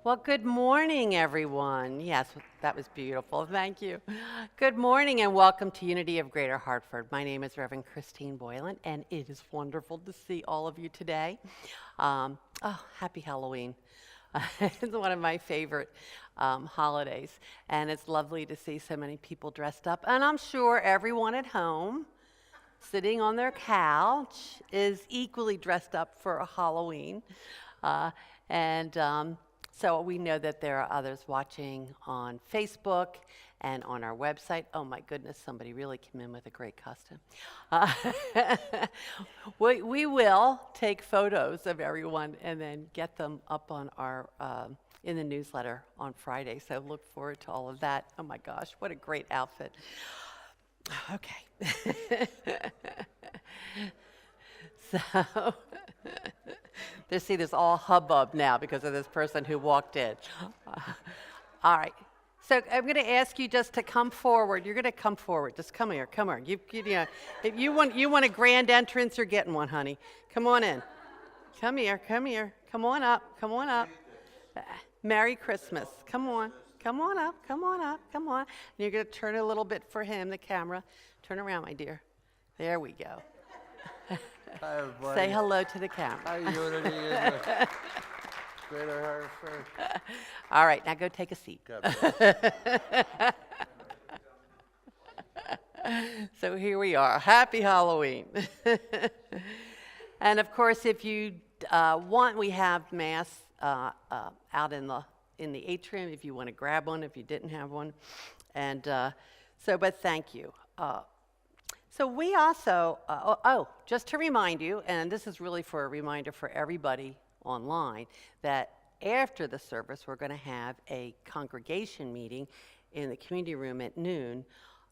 Well, good morning, everyone. Yes, that was beautiful. Thank you. Good morning and welcome to Unity of Greater Hartford. My name is Reverend Christine Boylan, and it is wonderful to see all of you today. Happy Halloween. It's one of my favorite holidays, and it's lovely to see so many people dressed up. And I'm sure everyone at home, sitting on their couch, is equally dressed up for a Halloween. And so we know that there are others watching on Facebook and on our website. Oh my goodness, somebody really came in with a great costume. Uh, we will take photos of everyone and then get them up on our in the newsletter on Friday. So look forward to all of that. Oh my gosh, what a great outfit. Okay. So there's all hubbub now because of this person who walked in. All right. So I'm going to ask you just to come forward. You're going to come forward. Just come here. Come here. If you want a grand entrance, you're getting one, honey. Come on in. Come here. Come here. Come on up. Come on up. Merry Christmas. Come on. Come on up. Come on up. Come on. And you're going to turn a little bit for him, the camera. Turn around, my dear. There we go. Hi, everybody. Say hello to the camera. Hi, Unity in the Greater Hartford. All right, now go take a seat. So here we are. Happy Halloween. And of course, if you want, we have masks out in the atrium if you want to grab one, if you didn't have one. And but thank you. So we also, just to remind you, and this is really for a reminder for everybody online, that after the service, we're going to have a congregation meeting in the community room at noon.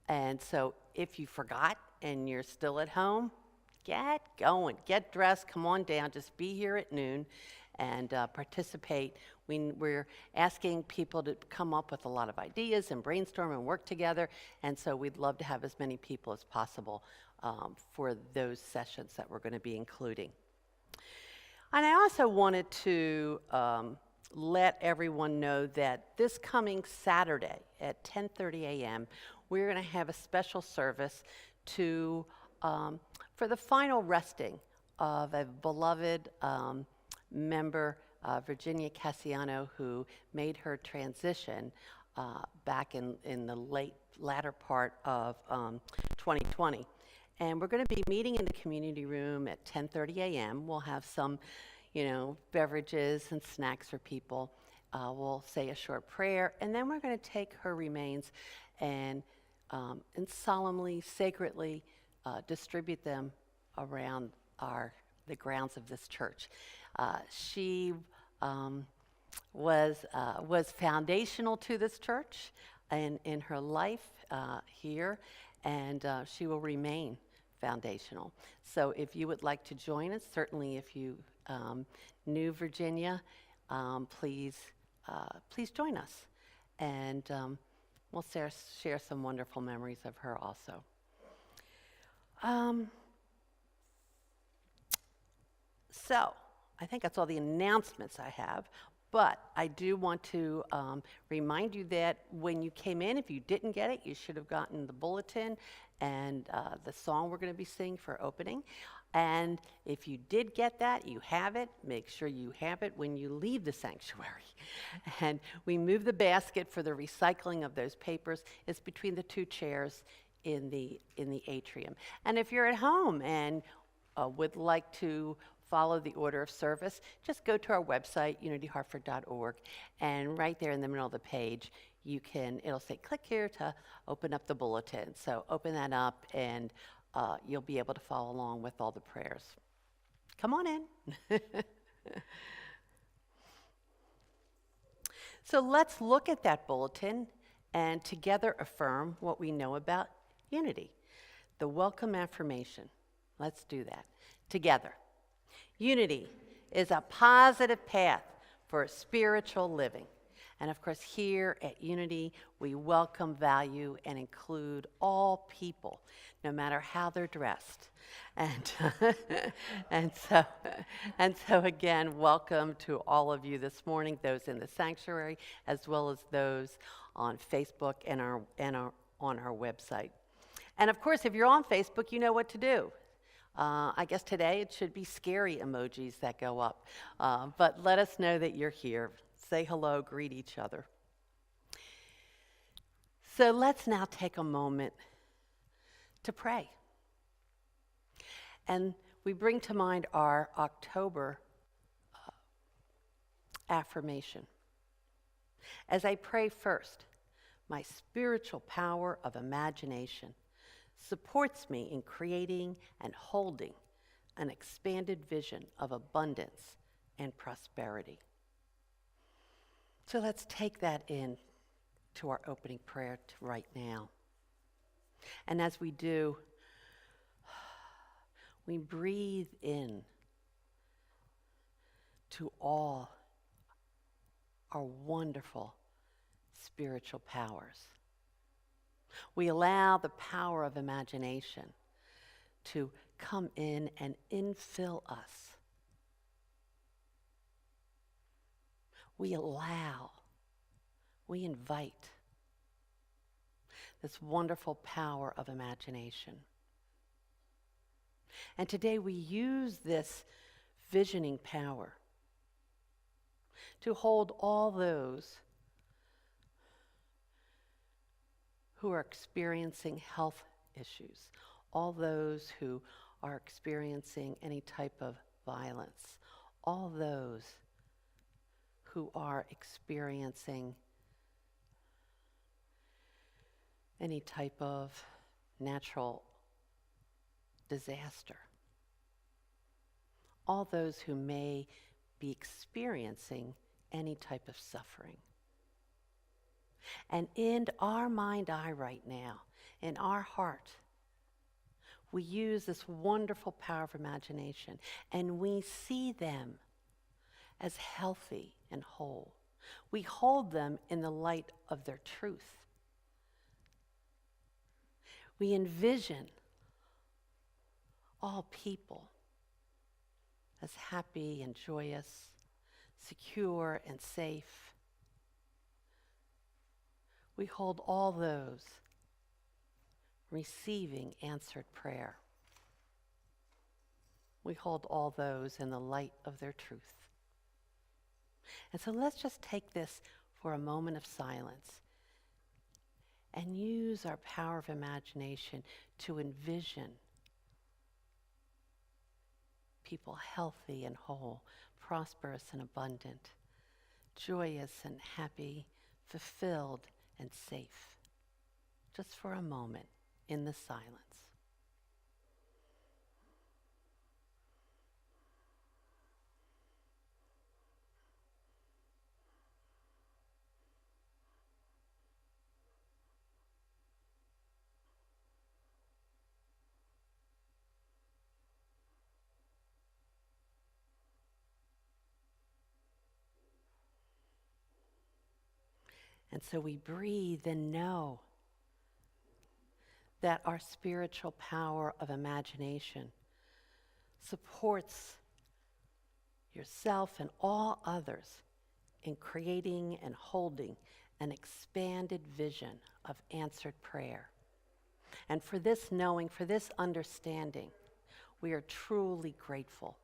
And so if you forgot and you're still at home, get going, get dressed, come on down, just be here at noon and participate. We're asking people to come up with a lot of ideas and brainstorm and work together, and so we'd love to have as many people as possible for those sessions that we're going to be including. And I also wanted to let everyone know that this coming Saturday at 10:30 a.m., we're going to have a special service for the final resting of a beloved member, Virginia Cassiano, who made her transition back in the latter part of 2020. And we're going to be meeting in the community room at 10:30 a.m. We'll have some, beverages and snacks for people. We'll say a short prayer, and then we're going to take her remains and solemnly, sacredly distribute them around the grounds of this church. She was foundational to this church in her life here, and she will remain foundational. So if you would like to join us, certainly if you knew Virginia, please join us, and we'll share some wonderful memories of her also. So I think that's all the announcements I have, but I do want to remind you that when you came in, if you didn't get it, you should have gotten the bulletin and the song we're going to be singing for opening. And if you did get that, you have it. Make sure you have it when you leave the sanctuary. And we move the basket for the recycling of those papers. It's between the two chairs in the atrium. And if you're at home and would like to follow the order of service, just go to our website, unityhartford.org, and right there in the middle of the page, it'll say click here to open up the bulletin. So open that up and you'll be able to follow along with all the prayers. Come on in. So let's look at that bulletin and together affirm what we know about unity. The welcome affirmation. Let's do that together. Unity is a positive path for spiritual living, And of course, here at Unity, we welcome, value, and include all people, no matter how they're dressed. And, and so again, welcome to all of you this morning, those in the sanctuary, as well as those on Facebook and on our website. And of course, if you're on Facebook, you know what to do. I guess today it should be scary emojis that go up. But let us know that you're here. Say hello, greet each other. So let's now take a moment to pray. And we bring to mind our October affirmation. As I pray first, my spiritual power of imagination supports me in creating and holding an expanded vision of abundance and prosperity. So let's take that in to our opening prayer right now. And as we do, we breathe in to all our wonderful spiritual powers. We allow the power of imagination to come in and infill us. We allow, we invite this wonderful power of imagination. And today we use this visioning power to hold all those who are experiencing health issues, all those who are experiencing any type of violence, all those who are experiencing any type of natural disaster, all those who may be experiencing any type of suffering. And in our mind eye right now, in our heart, we use this wonderful power of imagination, and we see them as healthy and whole. We hold them in the light of their truth. We envision all people as happy and joyous, secure and safe. We hold all those receiving answered prayer. We hold all those in the light of their truth. And so let's just take this for a moment of silence and use our power of imagination to envision people healthy and whole, prosperous and abundant, joyous and happy, fulfilled and safe. Just for a moment in the silence. And so we breathe and know that our spiritual power of imagination supports yourself and all others in creating and holding an expanded vision of answered prayer. And for this knowing, for this understanding, we are truly grateful.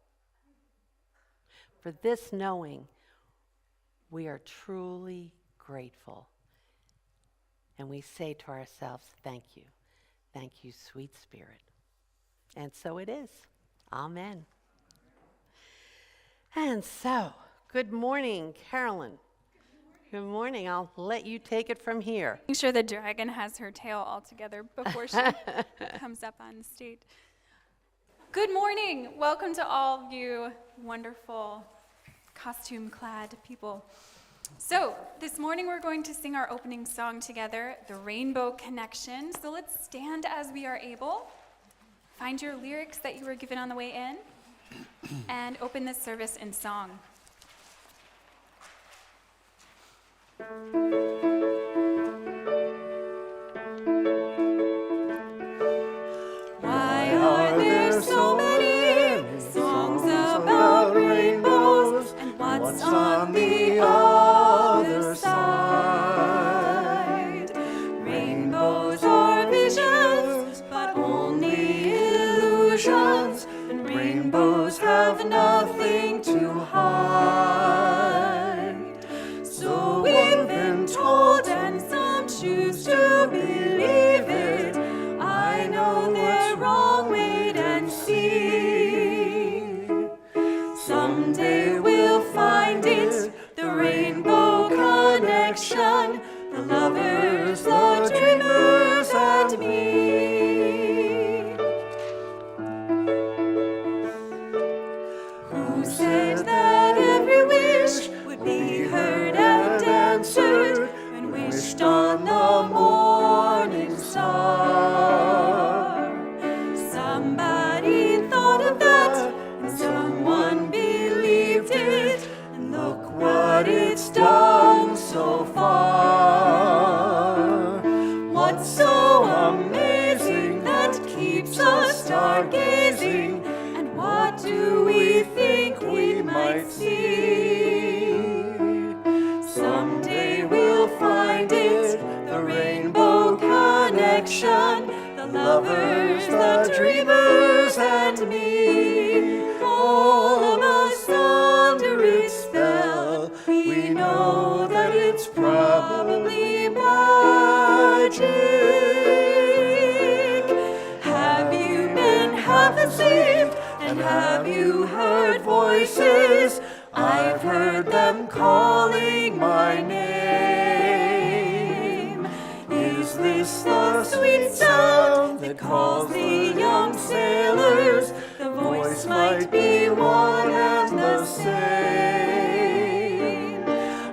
For this knowing, we are truly grateful. And we say to ourselves, thank you. Thank you, sweet Spirit. And so it is. Amen. And so, good morning, Carolyn. Good morning. I'll let you take it from here. Make sure the dragon has her tail all together before she comes up on stage. Good morning. Welcome to all of you wonderful costume-clad people. So this morning we're going to sing our opening song together, The Rainbow Connection. So let's stand as we are able. Find your lyrics that you were given on the way in and open this service in song. Why are there so many songs about rainbows? And what's on the other side? Rainbows are visions, but only illusions. And rainbows have nothing to hide. So we've been told, and some choose to believe it. I know they're wrong, wait and see. Someday we'll find it, the rainbow connection, the lovers, the dreamers, and me. Who said that every wish would be heard and answered when wished on the morning star? Somebody thought of that, and someone believed it, and look what it's done so far. What's so amazing that keeps us stargazing, and what do we think we might see? Someday we'll find it, the rainbow connection, the lovers, the dreamers, and me. All of us under its spell, we know that it's probably magic. Have you been half asleep, and have you heard voices? I've heard them calling my name. Is this the sweet sound that calls the young sailors? The voice might be one and the same.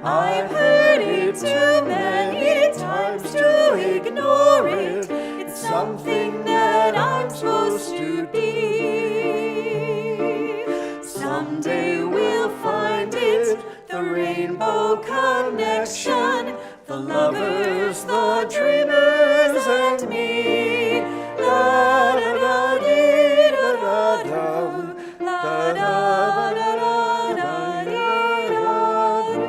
I've heard it too many times to ignore it. It's something that I'm supposed to be. Someday we'll find it, the rainbow connection, the lovers, the dreamers, and me. La da da dee da da dum, la da da da da dee da doo.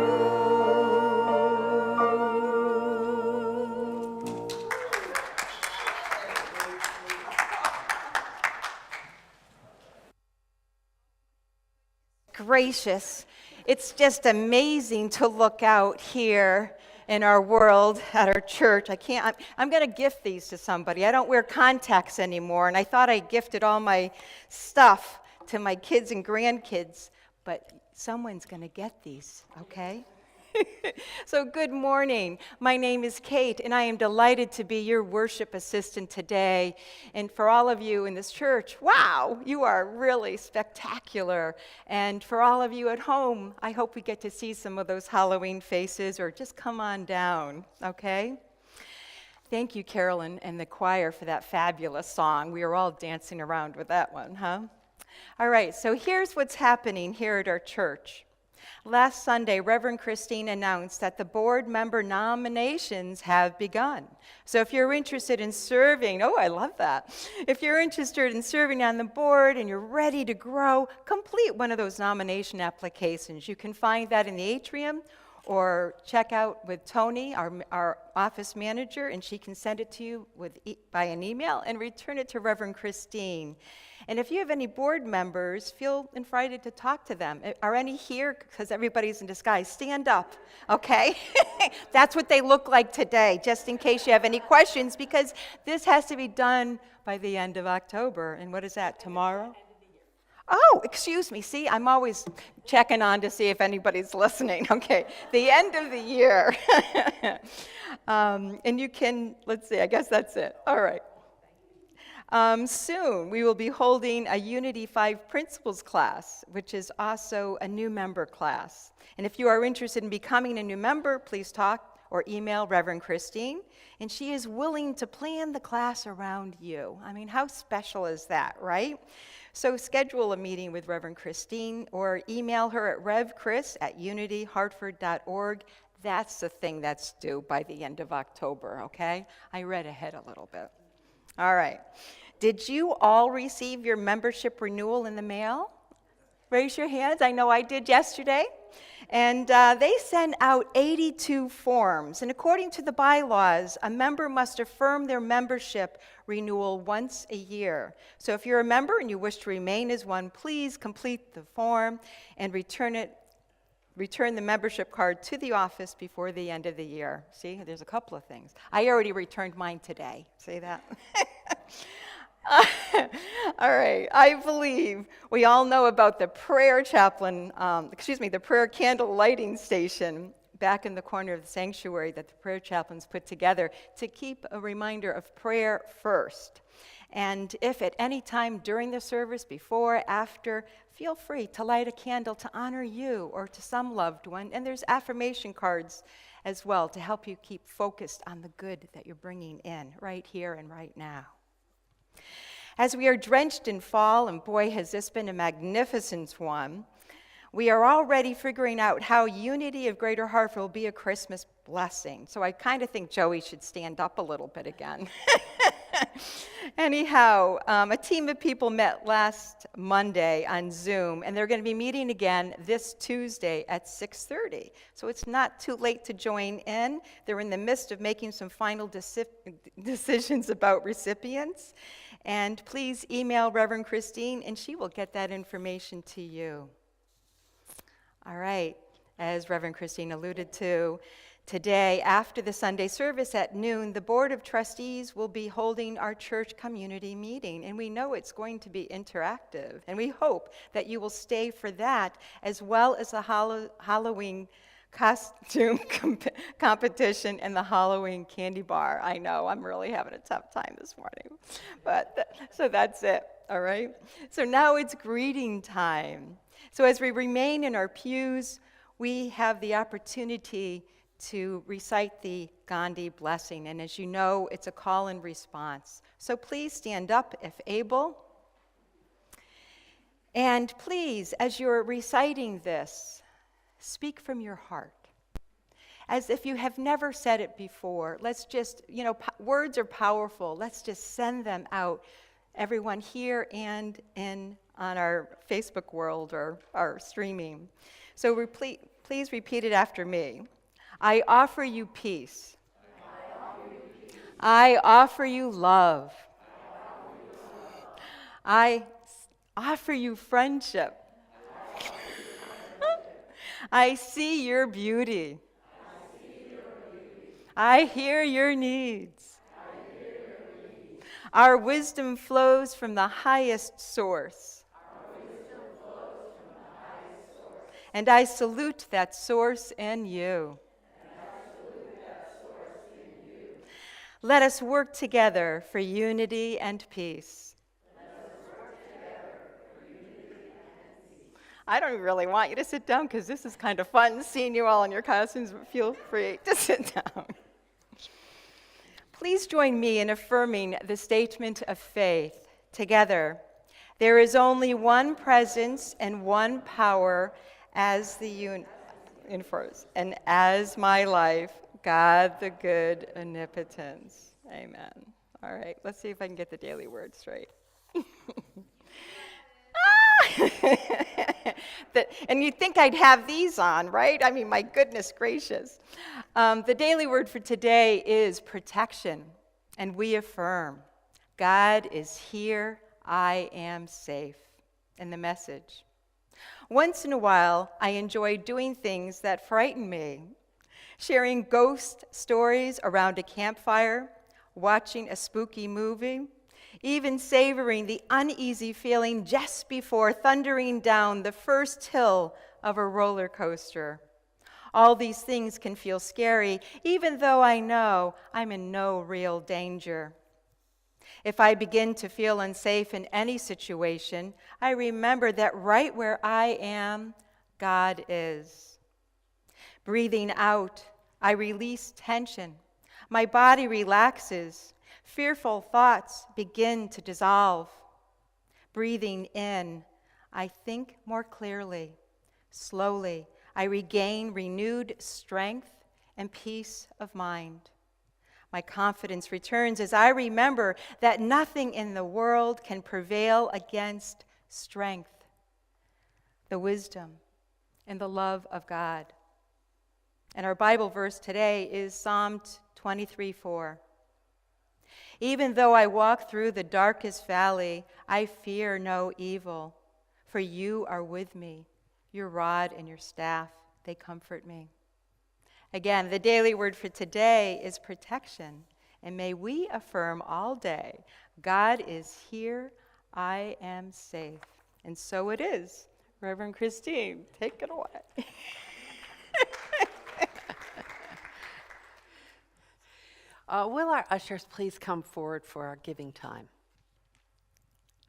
Gracious. It's just amazing to look out here in our world at our church. I'm going to gift these to somebody. I don't wear contacts anymore, and I thought I gifted all my stuff to my kids and grandkids, but someone's going to get these, okay? So good morning. My name is Kate, and I am delighted to be your worship assistant today. And for all of you in this church, wow, you are really spectacular. And for all of you at home, I hope we get to see some of those Halloween faces, or just come on down, okay? Thank you, Carolyn and the choir, for that fabulous song. We were all dancing around with that one, huh? All right, so here's what's happening here at our church. Last Sunday, Reverend Christine announced that the board member nominations have begun. So if you're interested in serving, oh, I love that. If you're interested in serving on the board and you're ready to grow, complete one of those nomination applications. You can find that in the atrium, or check out with Tony, our office manager, and she can send it to you by an email and return it to Reverend Christine. And if you have any board members, feel invited to talk to them. Are any here? Because everybody's in disguise. Stand up, okay? That's what they look like today, just in case you have any questions, because this has to be done by the end of October. And what is that, tomorrow? Oh, excuse me. See, I'm always checking on to see if anybody's listening. Okay, the end of the year. And you can, let's see, I guess that's it. All right. Soon, we will be holding a Unity 5 Principles class, which is also a new member class. And if you are interested in becoming a new member, please talk or email Reverend Christine, and she is willing to plan the class around you. I mean, how special is that, right? So schedule a meeting with Reverend Christine or email her at revchris@unityhartford.org. That's the thing that's due by the end of October, okay? I read ahead a little bit. All right. Did you all receive your membership renewal in the mail? Raise your hands. I know I did yesterday. And they sent out 82 forms. And according to the bylaws, a member must affirm their membership renewal once a year. So if you're a member and you wish to remain as one, please complete the form and return the membership card to the office before the end of the year. See, there's a couple of things. I already returned mine today. See that? All right, I believe we all know about the prayer the prayer candle lighting station back in the corner of the sanctuary that the prayer chaplains put together to keep a reminder of prayer first. And if at any time during the service, before, after, feel free to light a candle to honor you or to some loved one. And there's affirmation cards as well to help you keep focused on the good that you're bringing in right here and right now. As we are drenched in fall, and boy, has this been a magnificent one, we are already figuring out how Unity of Greater Hartford will be a Christmas blessing. So I kind of think Joey should stand up a little bit again. Anyhow, a team of people met last Monday on Zoom, and they're going to be meeting again this Tuesday at 6:30. So it's not too late to join in. They're in the midst of making some final decisions about recipients. And please email Reverend Christine, and she will get that information to you. All right, as Reverend Christine alluded to, today, after the Sunday service at noon, the Board of Trustees will be holding our church community meeting, and we know it's going to be interactive, and we hope that you will stay for that, as well as the Halloween costume competition and the Halloween candy bar. I know, I'm really having a tough time this morning, but so that's it, all right? So now it's greeting time. So as we remain in our pews, we have the opportunity to recite the Gandhi blessing. And as you know, it's a call and response. So please stand up if able. And please, as you're reciting this, speak from your heart. As if you have never said it before. Let's just, words are powerful. Let's just send them out. Everyone here and on our Facebook world or our streaming. So please repeat it after me. I offer you peace. I offer you love. I offer you friendship. I see your beauty. I hear your needs. Our wisdom flows from the highest source. And I salute that source in you. Let us work together for unity and peace. I don't really want you to sit down because this is kind of fun seeing you all in your costumes, but feel free to sit down. Please join me in affirming the statement of faith together. There is only one presence and one power as the universe, and as my life, God the good omnipotence. Amen. All right, let's see if I can get the daily word straight. And you'd think I'd have these on, right? I mean, my goodness gracious. The daily word for today is protection, and we affirm, God is here, I am safe. And the message. Once in a while, I enjoy doing things that frighten me. Sharing ghost stories around a campfire, watching a spooky movie, even savoring the uneasy feeling just before thundering down the first hill of a roller coaster. All these things can feel scary, even though I know I'm in no real danger. If I begin to feel unsafe in any situation, I remember that right where I am, God is. Breathing out, I release tension. My body relaxes. Fearful thoughts begin to dissolve. Breathing in, I think more clearly. Slowly, I regain renewed strength and peace of mind. My confidence returns as I remember that nothing in the world can prevail against strength, the wisdom, and the love of God. And our Bible verse today is Psalm 23:4. Even though I walk through the darkest valley, I fear no evil, for you are with me. Your rod and your staff, they comfort me. Again, the daily word for today is protection. And may we affirm all day, God is here, I am safe. And so it is. Reverend Christine, take it away. Will our ushers please come forward for our giving time?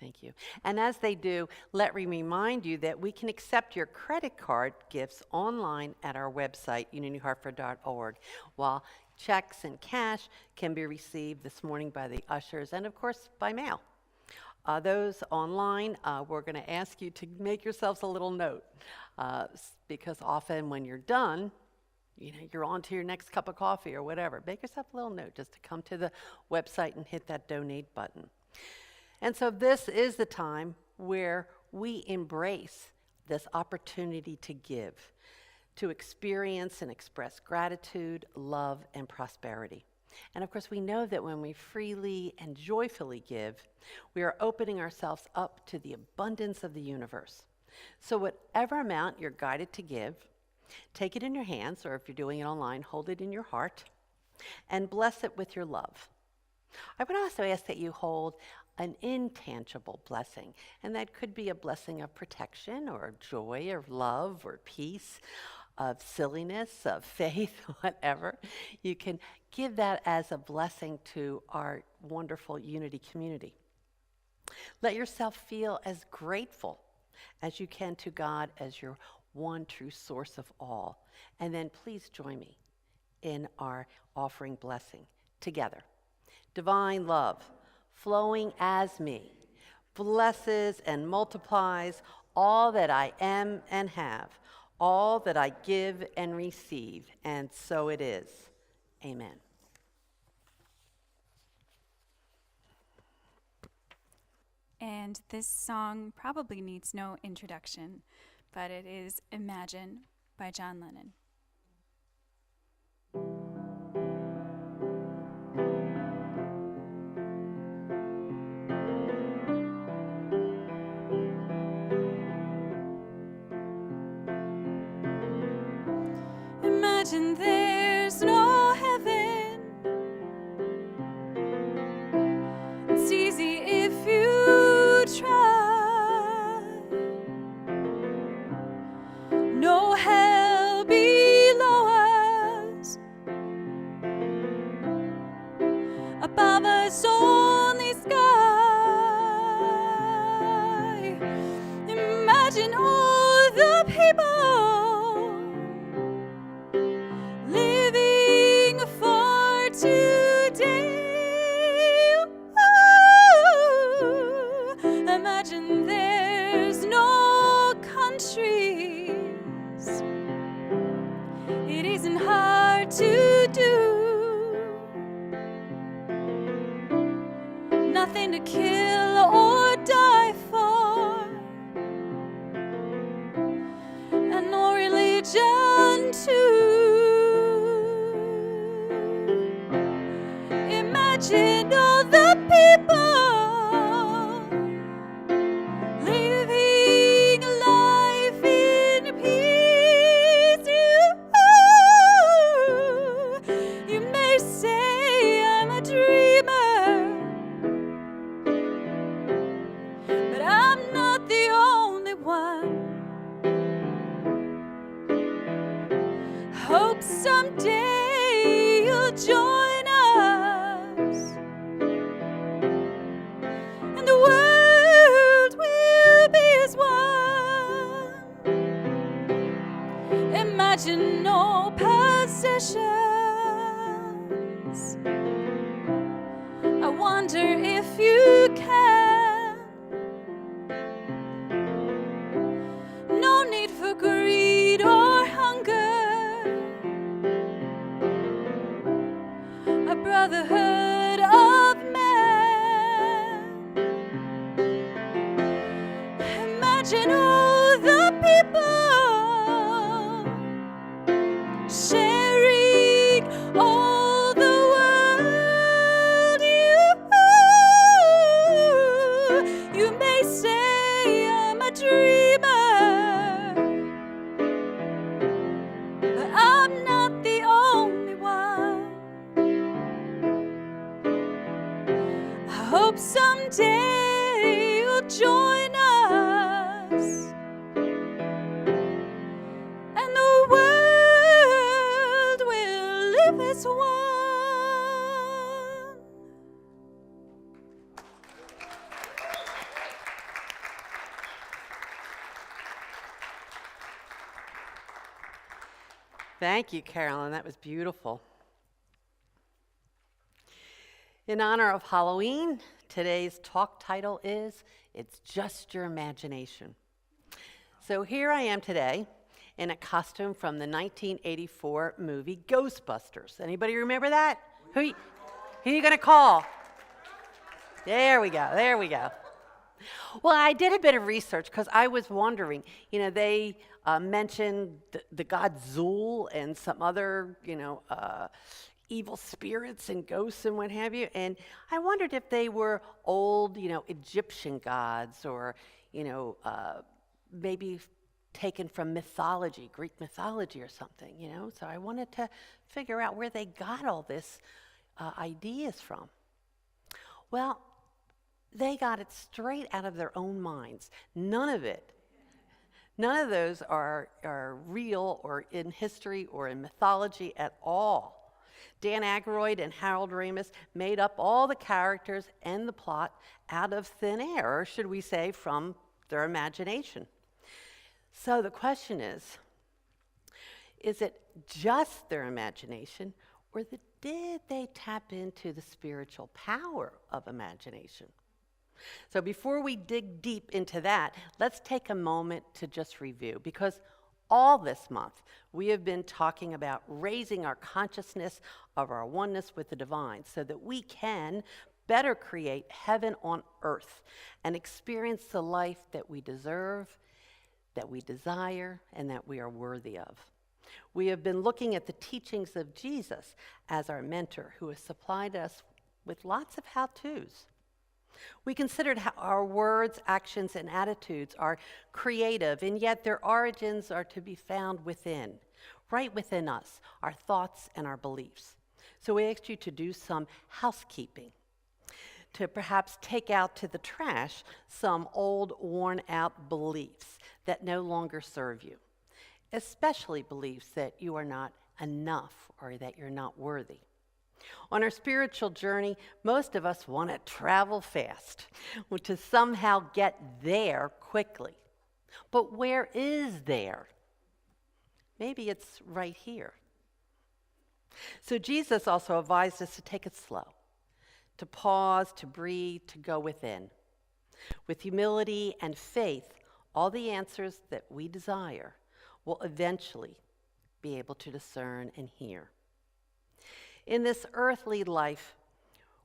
Thank you. And as they do, let me remind you that we can accept your credit card gifts online at our website, unityhartford.org, while checks and cash can be received this morning by the ushers and, of course, by mail. Those online, we're going to ask you to make yourselves a little note because often when you're done, you're on to your next cup of coffee or whatever. Make yourself a little note just to come to the website and hit that donate button. And so this is the time where we embrace this opportunity to give, to experience and express gratitude, love, and prosperity. And of course, we know that when we freely and joyfully give, we are opening ourselves up to the abundance of the universe. So whatever amount you're guided to give, take it in your hands, or if you're doing it online, hold it in your heart, and bless it with your love. I would also ask that you hold an intangible blessing, and that could be a blessing of protection or joy or love or peace, of silliness, of faith, whatever. You can give that as a blessing to our wonderful Unity community. Let yourself feel as grateful as you can to God as your one true source of all. And then please join me in our offering blessing together. Divine love, flowing as me, blesses and multiplies all that I am and have, all that I give and receive, and so it is. Amen. And this song probably needs no introduction, but it is Imagine by John Lennon. Imagine there's no heaven. It's easy if you try. No hell below us. Above us only sky. Imagine all the people living for today. Ooh, imagine there's no countries. It isn't hard to do. Nothing to kill or die for, and no religion too. Imagine all the people living life in peace. You may say I'm a dreamer, but I'm not the only one. Hope someday you'll join us, and the world will be as one. Imagine no possessions. I wonder if you can. No need for greed or hunger. Imagine all the people sharing all the world. You may say I'm a dreamer, but I'm not the only one. I hope someday you'll join us, and the world will live as one. Thank you, Carolyn. That was beautiful. In honor of Halloween, today's talk title is It's Just Your Imagination. So here I am today in a costume from the 1984 movie Ghostbusters. Anybody remember that? Who you going to call? There we go. There we go. Well, I did a bit of research because I was wondering, they mentioned the god Zul and some other, evil spirits and ghosts and what have you. And I wondered if they were old, Egyptian gods or, maybe taken from mythology, Greek mythology or something, So I wanted to figure out where they got all this ideas from. Well, they got it straight out of their own minds. None of those are real or in history or in mythology at all. Dan Aykroyd and Harold Ramis made up all the characters and the plot out of thin air, or should we say from their imagination. So the question is it just their imagination, or did they tap into the spiritual power of imagination? So before we dig deep into that, let's take a moment to just review, because all this month we have been talking about raising our consciousness of our oneness with the divine so that we can better create heaven on earth and experience the life that we deserve, that we desire, and that we are worthy of. We have been looking at the teachings of Jesus as our mentor, who has supplied us with lots of how-tos. We considered how our words, actions, and attitudes are creative, and yet their origins are to be found within, right within us, our thoughts and our beliefs. So we asked you to do some housekeeping, to perhaps take out to the trash some old, worn-out beliefs that no longer serve you, especially beliefs that you are not enough or that you're not worthy. On our spiritual journey, most of us want to travel fast, to somehow get there quickly. But where is there? Maybe it's right here. So Jesus also advised us to take it slow, to pause, to breathe, to go within. With humility and faith, all the answers that we desire will eventually be able to discern and hear. In this earthly life,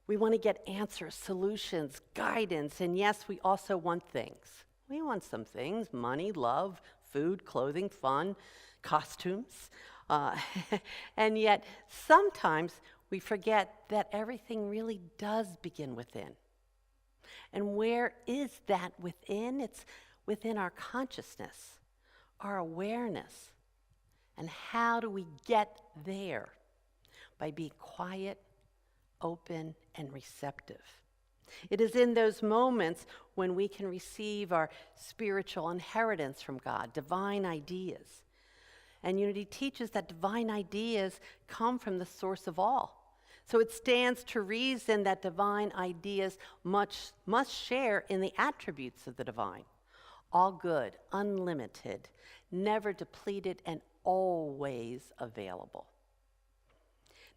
we want to get answers, solutions, guidance, and yes, we also want things. We want some things: money, love, food, clothing, fun, costumes. And yet, sometimes we forget that everything really does begin within. And where is that within? It's within our consciousness, our awareness. And how do we get there? By being quiet, open, and receptive. It is in those moments when we can receive our spiritual inheritance from God, divine ideas. And Unity teaches that divine ideas come from the source of all. So it stands to reason that divine ideas must share in the attributes of the divine. All good, unlimited, never depleted, and always available.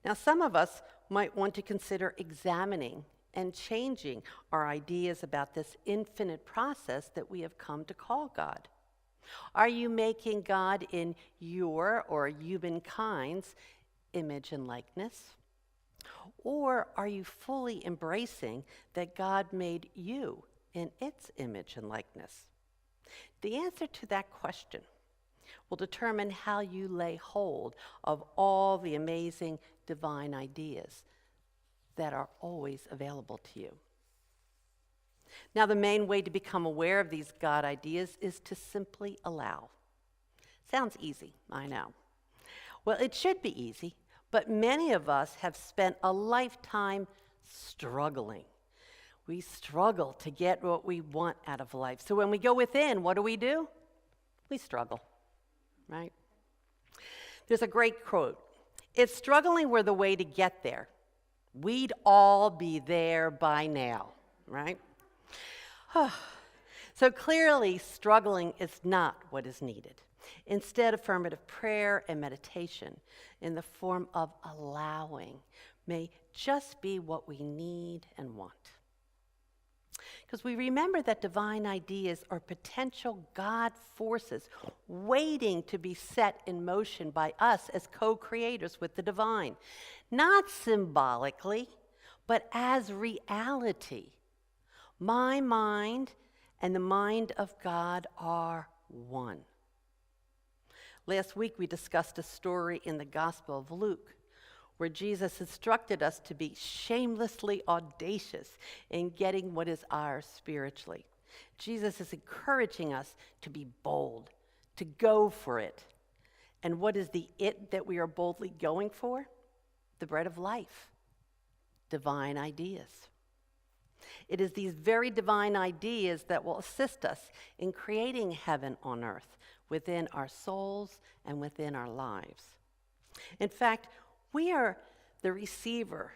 Now, some of us might want to consider examining and changing our ideas about this infinite process that we have come to call God. Are you making God in your or humankind's image and likeness? Or are you fully embracing that God made you in its image and likeness? The answer to that question will determine how you lay hold of all the amazing divine ideas that are always available to you. Now, the main way to become aware of these God ideas is to simply allow. Sounds easy, I know. Well, it should be easy, but many of us have spent a lifetime struggling. We struggle to get what we want out of life. So when we go within, what do? We struggle, right? There's a great quote. If struggling were the way to get there, we'd all be there by now, right? So clearly, struggling is not what is needed. Instead, affirmative prayer and meditation in the form of allowing may just be what we need and want. Because we remember that divine ideas are potential God forces waiting to be set in motion by us as co-creators with the divine. Not symbolically, but as reality. My mind and the mind of God are one. Last week we discussed a story in the Gospel of Luke where Jesus instructed us to be shamelessly audacious in getting what is ours spiritually. Jesus is encouraging us to be bold, to go for it. And what is the it that we are boldly going for? The bread of life, divine ideas. It is these very divine ideas that will assist us in creating heaven on earth within our souls and within our lives. In fact, we are the receiver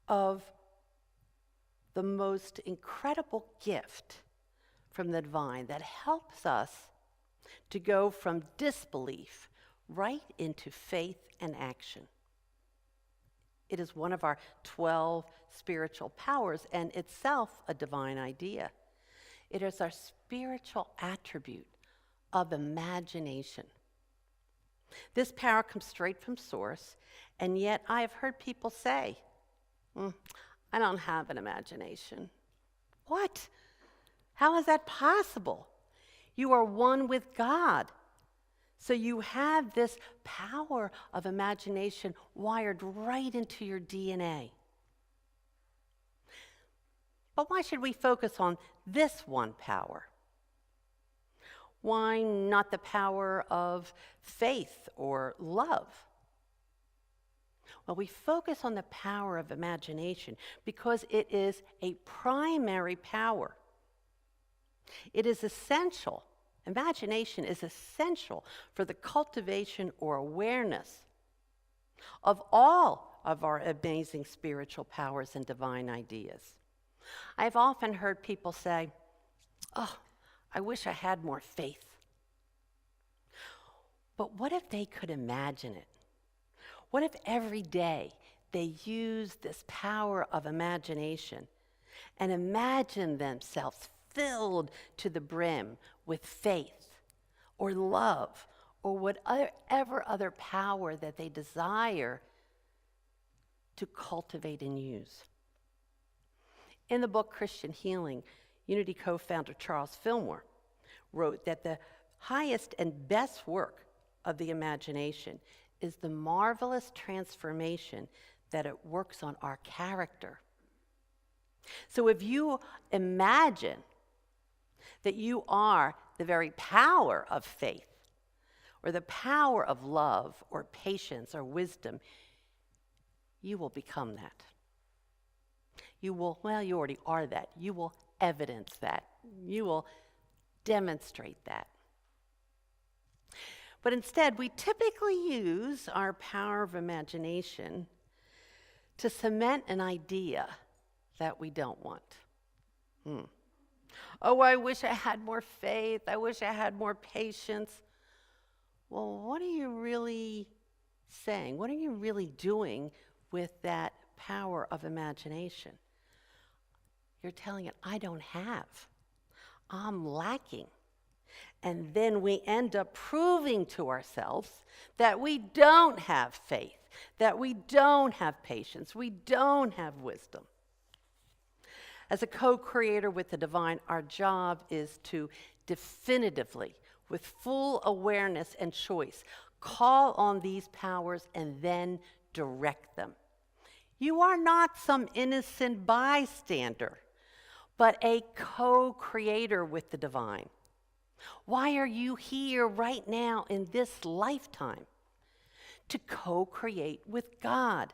of the most incredible gift from the divine that helps us to go from disbelief right into faith and action. It is one of our 12 spiritual powers and itself a divine idea. It is our spiritual attribute of imagination. This power comes straight from source, and yet I have heard people say, I don't have an imagination. What? How is that possible? You are one with God. So you have this power of imagination wired right into your DNA. But why should we focus on this one power? Why not the power of faith or love? Well, we focus on the power of imagination because it is a primary power. It is essential. Imagination is essential for the cultivation or awareness of all of our amazing spiritual powers and divine ideas. I've often heard people say, I wish I had more faith. But what if they could imagine it? What if every day they use this power of imagination and imagine themselves filled to the brim with faith or love or whatever other power that they desire to cultivate and use? In the book Christian Healing, Unity co-founder Charles Fillmore wrote that the highest and best work of the imagination is the marvelous transformation that it works on our character. So if you imagine that you are the very power of faith, or the power of love, or patience, or wisdom, you will become that. You already are that. You will evidence that. You will demonstrate that. But instead, we typically use our power of imagination to cement an idea that we don't want. Oh, I wish I had more faith. I wish I had more patience. Well, what are you really saying? What are you really doing with that power of imagination? You're telling it, I don't have. I'm lacking. And then we end up proving to ourselves that we don't have faith, that we don't have patience, we don't have wisdom. As a co-creator with the divine, our job is to definitively, with full awareness and choice, call on these powers and then direct them. You are not some innocent bystander, but a co-creator with the divine. Why are you here right now in this lifetime? To co-create with God,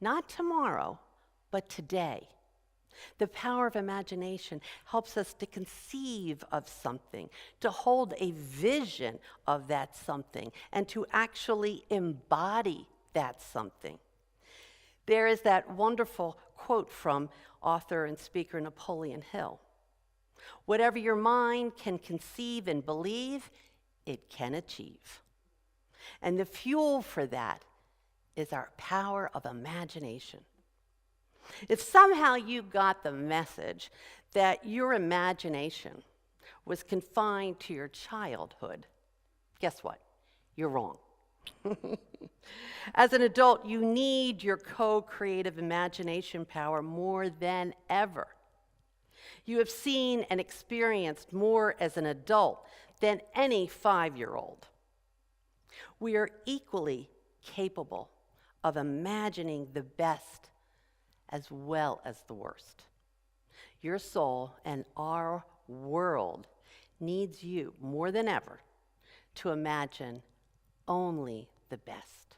not tomorrow, but today. The power of imagination helps us to conceive of something, to hold a vision of that something, and to actually embody that something. There is that wonderful quote from author and speaker Napoleon Hill. Whatever your mind can conceive and believe, it can achieve. And the fuel for that is our power of imagination. If somehow you got the message that your imagination was confined to your childhood, guess what? You're wrong. As an adult, you need your co-creative imagination power more than ever. You have seen and experienced more as an adult than any 5-year-old. We are equally capable of imagining the best as well as the worst. Your soul and our world needs you more than ever to imagine only the best.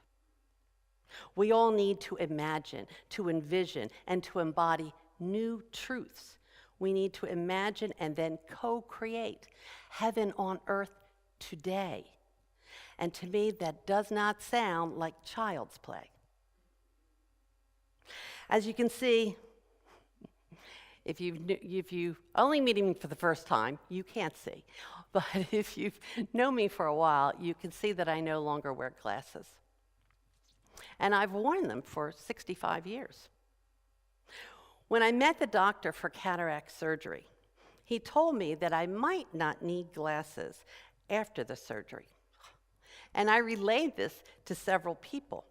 We all need to imagine, to envision, and to embody new truths. We need to imagine and then co-create heaven on earth today. And to me, that does not sound like child's play. As you can see, if you only meeting me for the first time, you can't see. But if you've known me for a while, you can see that I no longer wear glasses. And I've worn them for 65 years. When I met the doctor for cataract surgery, he told me that I might not need glasses after the surgery. And I relayed this to several people.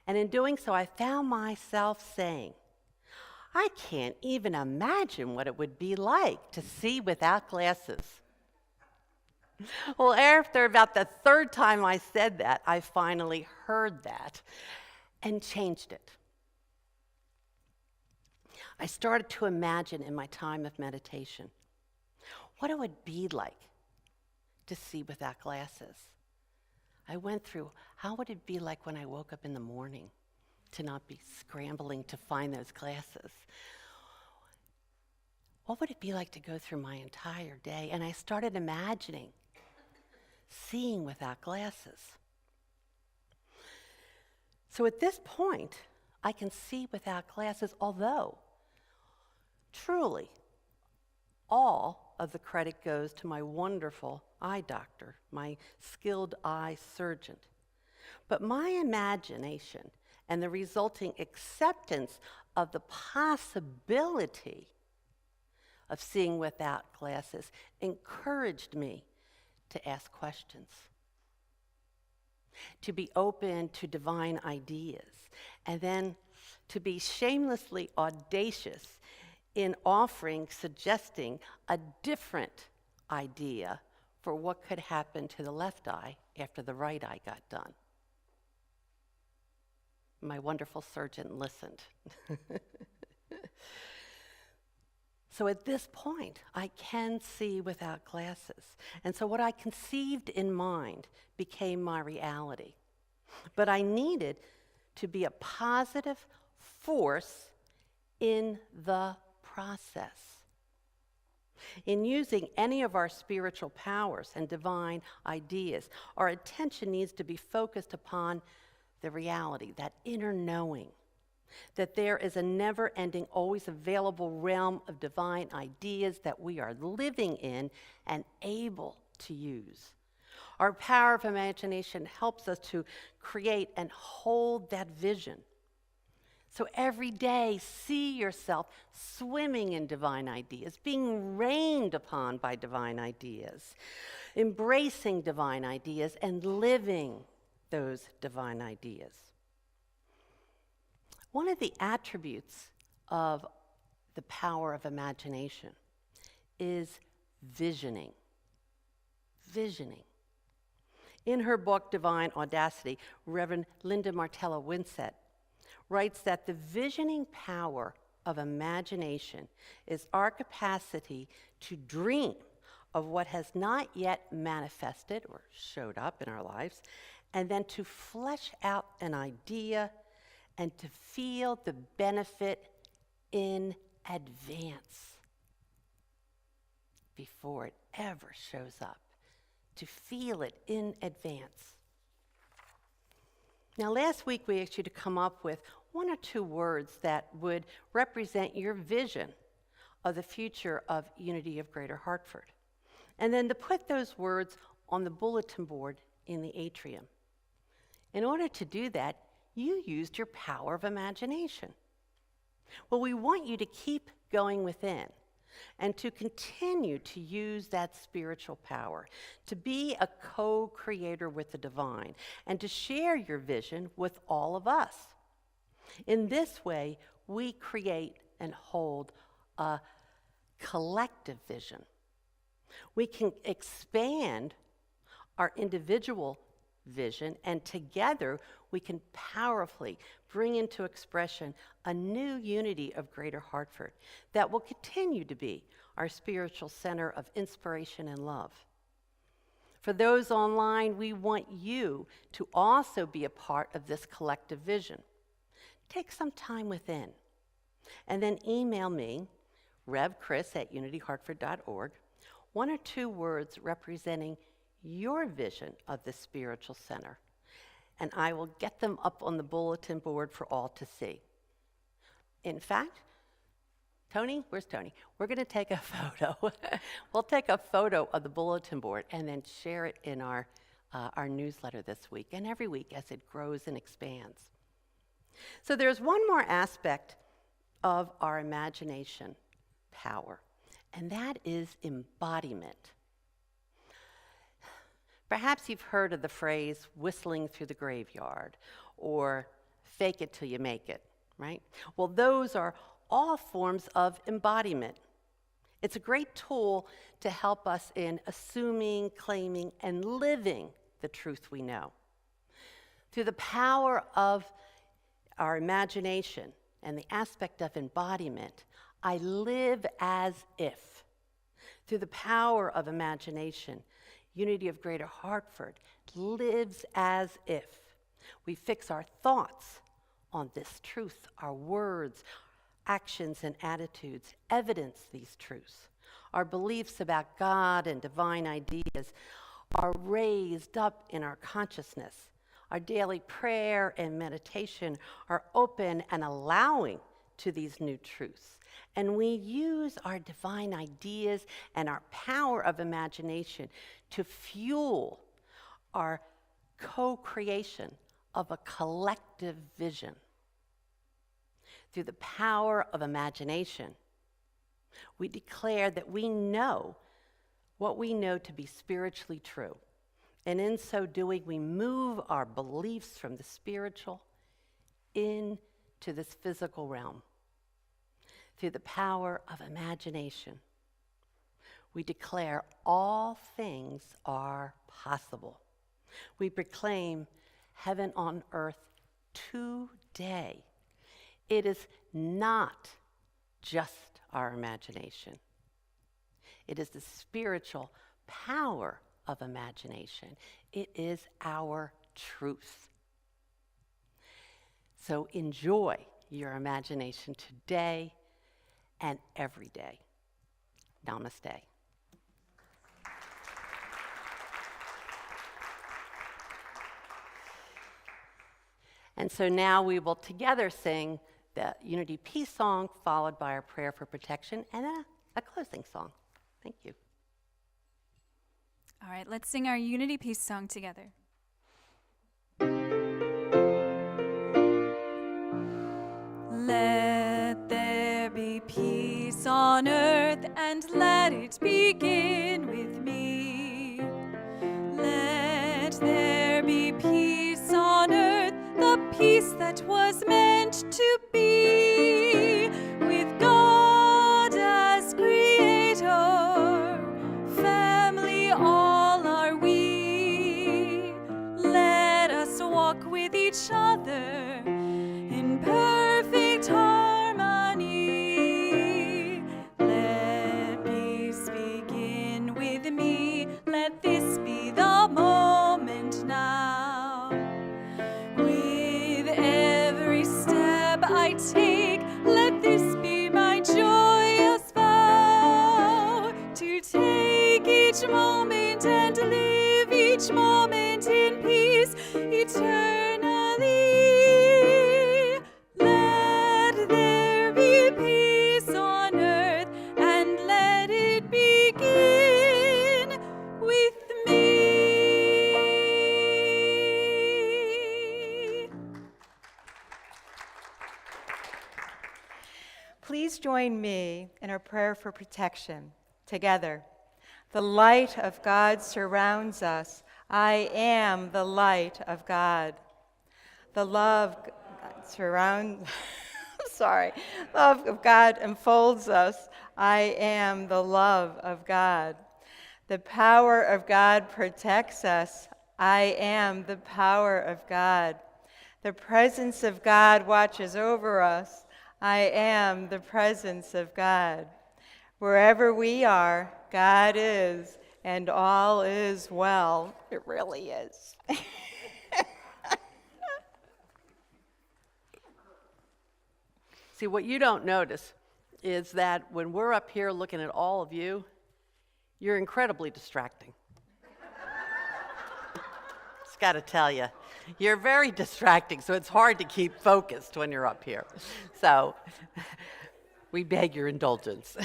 And in doing so, I found myself saying, I can't even imagine what it would be like to see without glasses. Well, after about the third time I said that, I finally heard that and changed it. I started to imagine in my time of meditation what it would be like to see without glasses. I went through, how would it be like when I woke up in the morning to not be scrambling to find those glasses? What would it be like to go through my entire day? And I started imagining seeing without glasses. So at this point, I can see without glasses, although truly all of the credit goes to my wonderful eye doctor, my skilled eye surgeon. But my imagination and the resulting acceptance of the possibility of seeing without glasses encouraged me to ask questions, to be open to divine ideas, and then to be shamelessly audacious in suggesting a different idea for what could happen to the left eye after the right eye got done. My wonderful surgeon listened. So at this point, I can see without glasses. And so what I conceived in mind became my reality. But I needed to be a positive force in the process. In using any of our spiritual powers and divine ideas, our attention needs to be focused upon the reality, that inner knowing, that there is a never-ending, always available realm of divine ideas that we are living in and able to use. Our power of imagination helps us to create and hold that vision. So every day, see yourself swimming in divine ideas, being rained upon by divine ideas, embracing divine ideas, and living those divine ideas. One of the attributes of the power of imagination is visioning. Visioning. In her book, Divine Audacity, Reverend Linda Martella Winsett writes that the visioning power of imagination is our capacity to dream of what has not yet manifested or showed up in our lives, and then to flesh out an idea and to feel the benefit in advance before it ever shows up, to feel it in advance. Now, last week we asked you to come up with 1 or 2 words that would represent your vision of the future of Unity of Greater Hartford, and then to put those words on the bulletin board in the atrium. In order to do that, you used your power of imagination. Well, we want you to keep going within and to continue to use that spiritual power, to be a co-creator with the divine, and to share your vision with all of us. In this way, we create and hold a collective vision. We can expand our individual vision, and together we can powerfully bring into expression a new unity of Greater Hartford that will continue to be our spiritual center of inspiration and love. For those online, we want you to also be a part of this collective vision. Take some time within, and then email me, revchris@unityhartford.org, 1 or 2 words representing your vision of the spiritual center, and I will get them up on the bulletin board for all to see. In fact, Tony, where's Tony? We're going to take a photo. We'll take a photo of the bulletin board and then share it in our newsletter this week and every week as it grows and expands. So there's one more aspect of our imagination power, and that is embodiment. Perhaps you've heard of the phrase whistling through the graveyard or fake it till you make it, right? Well, those are all forms of embodiment. It's a great tool to help us in assuming, claiming, and living the truth we know. Through the power of our imagination and the aspect of embodiment, I live as if. Through the power of imagination, Unity of Greater Hartford lives as if. We fix our thoughts on this truth. Our words, actions, and attitudes evidence these truths. Our beliefs about God and divine ideas are raised up in our consciousness. Our daily prayer and meditation are open and allowing to these new truths. And we use our divine ideas and our power of imagination to fuel our co-creation of a collective vision. Through the power of imagination, we declare that we know what we know to be spiritually true. And in so doing, we move our beliefs from the spiritual into this physical realm. Through the power of imagination, we declare all things are possible. We proclaim heaven on earth today. It is not just our imagination. It is the spiritual power of imagination. It is our truth. So enjoy your imagination today and every day. Namaste. And so now we will together sing the Unity Peace song, followed by our prayer for protection and a closing song. Thank you. All right, let's sing our Unity Peace song together. Let there be peace on earth, and let it begin with me. Let there be peace on earth, the peace that was meant to be with God each moment and live each moment in peace eternally. Let there be peace on earth, and let it begin with me. Please join me in our prayer for protection. Together. The light of God surrounds us. I am the light of God. The love love of God enfolds us. I am the love of God. The power of God protects us. I am the power of God. The presence of God watches over us. I am the presence of God. Wherever we are, God is, and all is well. It really is. See, what you don't notice is that when we're up here looking at all of you, you're incredibly distracting. Just got to tell you, you're very distracting, so it's hard to keep focused when you're up here. So we beg your indulgence.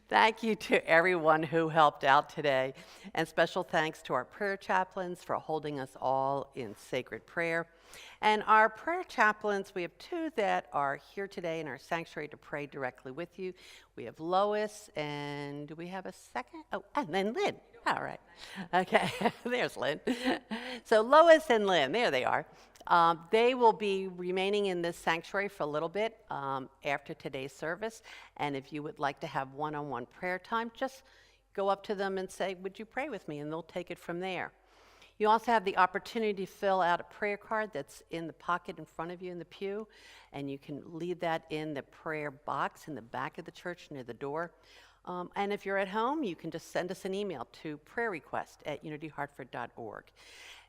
Thank you to everyone who helped out today, and special thanks to our prayer chaplains for holding us all in sacred prayer. And our prayer chaplains, we have two that are here today in our sanctuary to pray directly with you. We have Lois, and do we have a second? Oh, and then Lynn. All right. Okay, there's Lynn. So Lois and Lynn, there they are. They will be remaining in this sanctuary for a little bit after today's service. And if you would like to have one-on-one prayer time, just go up to them and say, would you pray with me? And they'll take it from there. You also have the opportunity to fill out a prayer card that's in the pocket in front of you in the pew. And you can leave that in the prayer box in the back of the church near the door. And if you're at home, you can just send us an email to prayerrequest@unityhartford.org.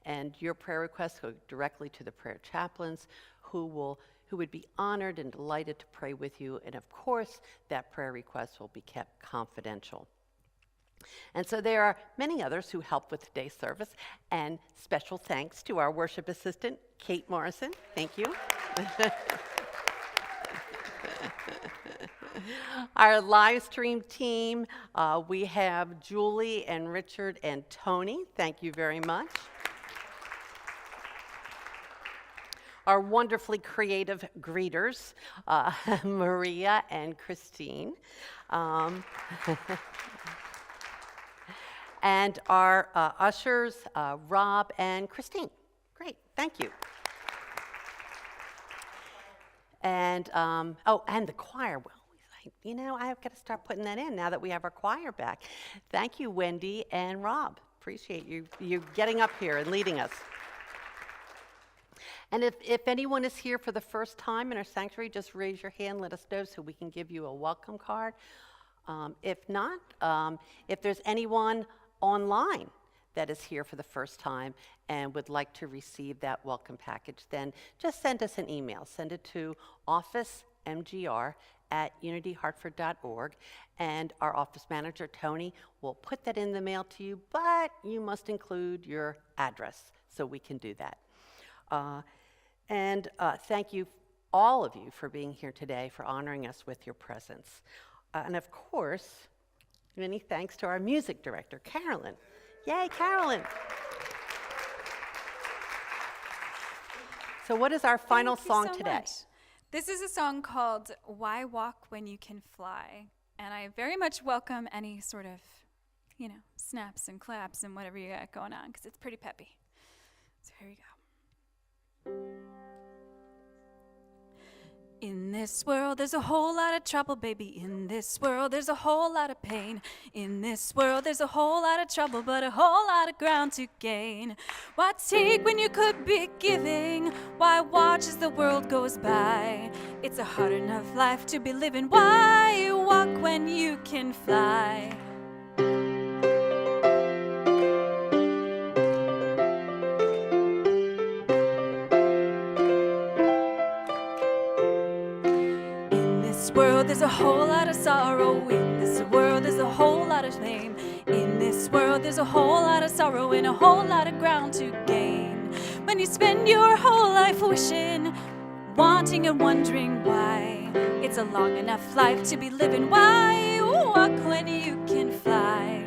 And your prayer requests go directly to the prayer chaplains who would be honored and delighted to pray with you. And of course, that prayer request will be kept confidential. And so there are many others who helped with today's service. And special thanks to our worship assistant, Kate Morrison. Thank you. Our live stream team, we have Julie and Richard and Tony. Thank you very much. Our wonderfully creative greeters, Maria and Christine. And our ushers, Rob and Christine. Great, thank you. And, and the choir. Well, you know, I've got to start putting that in now that we have our choir back. Thank you, Wendy and Rob. Appreciate you getting up here and leading us. And if anyone is here for the first time in our sanctuary, just raise your hand, let us know so we can give you a welcome card. If not, if there's anyone online that is here for the first time and would like to receive that welcome package, then just send us an email. Send it to officemgr@unityhartford.org, and our office manager, Tony, will put that in the mail to you, but you must include your address so we can do that. Thank you, all of you, for being here today, for honoring us with your presence. And of course, many thanks to our music director, Carolyn. Yay, Carolyn. So what is our final Thank you song so today? much. This is a song called Why Walk When You Can Fly. And I very much welcome any sort of, snaps and claps and whatever you got going on, because it's pretty peppy. So here we go. In this world, there's a whole lot of trouble, baby. In this world, there's a whole lot of pain. In this world, there's a whole lot of trouble, but a whole lot of ground to gain. Why take when you could be giving? Why watch as the world goes by? It's a hard enough life to be living. Why walk when you can fly? There's a whole lot of sorrow in this world. There's a whole lot lot of shame. In this world, there's a whole lot of sorrow and a whole lot of ground to gain. When you spend your whole life wishing, wanting and wondering why, it's a long enough life to be living. Why walk when you can fly?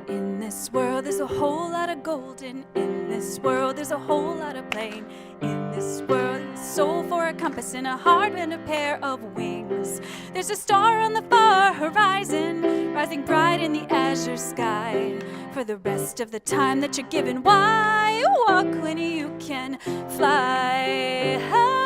In this world, there's a whole lot of golden. In this world, there's a whole lot of plain. In this world, a soul for a compass and a heart and a pair of wings. There's a star on the far horizon, rising bright in the azure sky. For the rest of the time that you're given, why walk when you can fly high?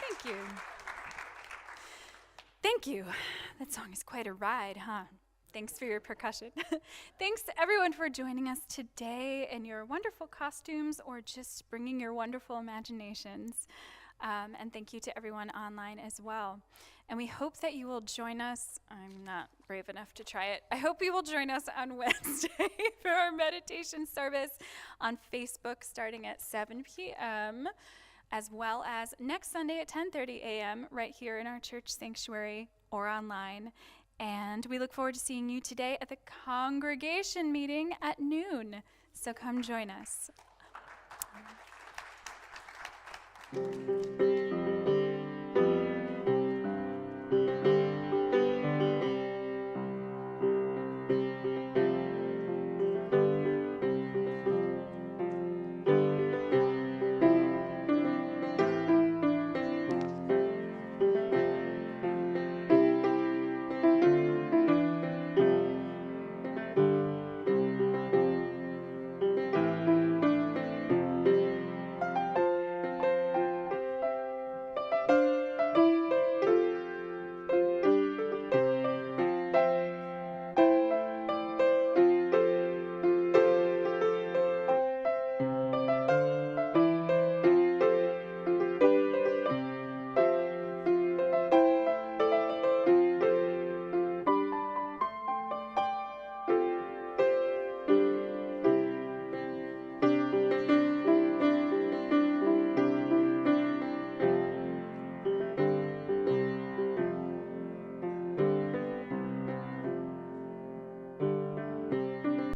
Thank you. Thank you. That song is quite a ride, huh? Thanks for your percussion. Thanks to everyone for joining us today in your wonderful costumes or just bringing your wonderful imaginations. And thank you to everyone online as well. And we hope that you will join us. I'm not brave enough to try it. I hope you will join us on Wednesday for our meditation service on Facebook starting at 7 p.m., as well as next Sunday at 10:30 a.m. right here in our church sanctuary or online. And we look forward to seeing you today at the congregation meeting at noon. So come join us.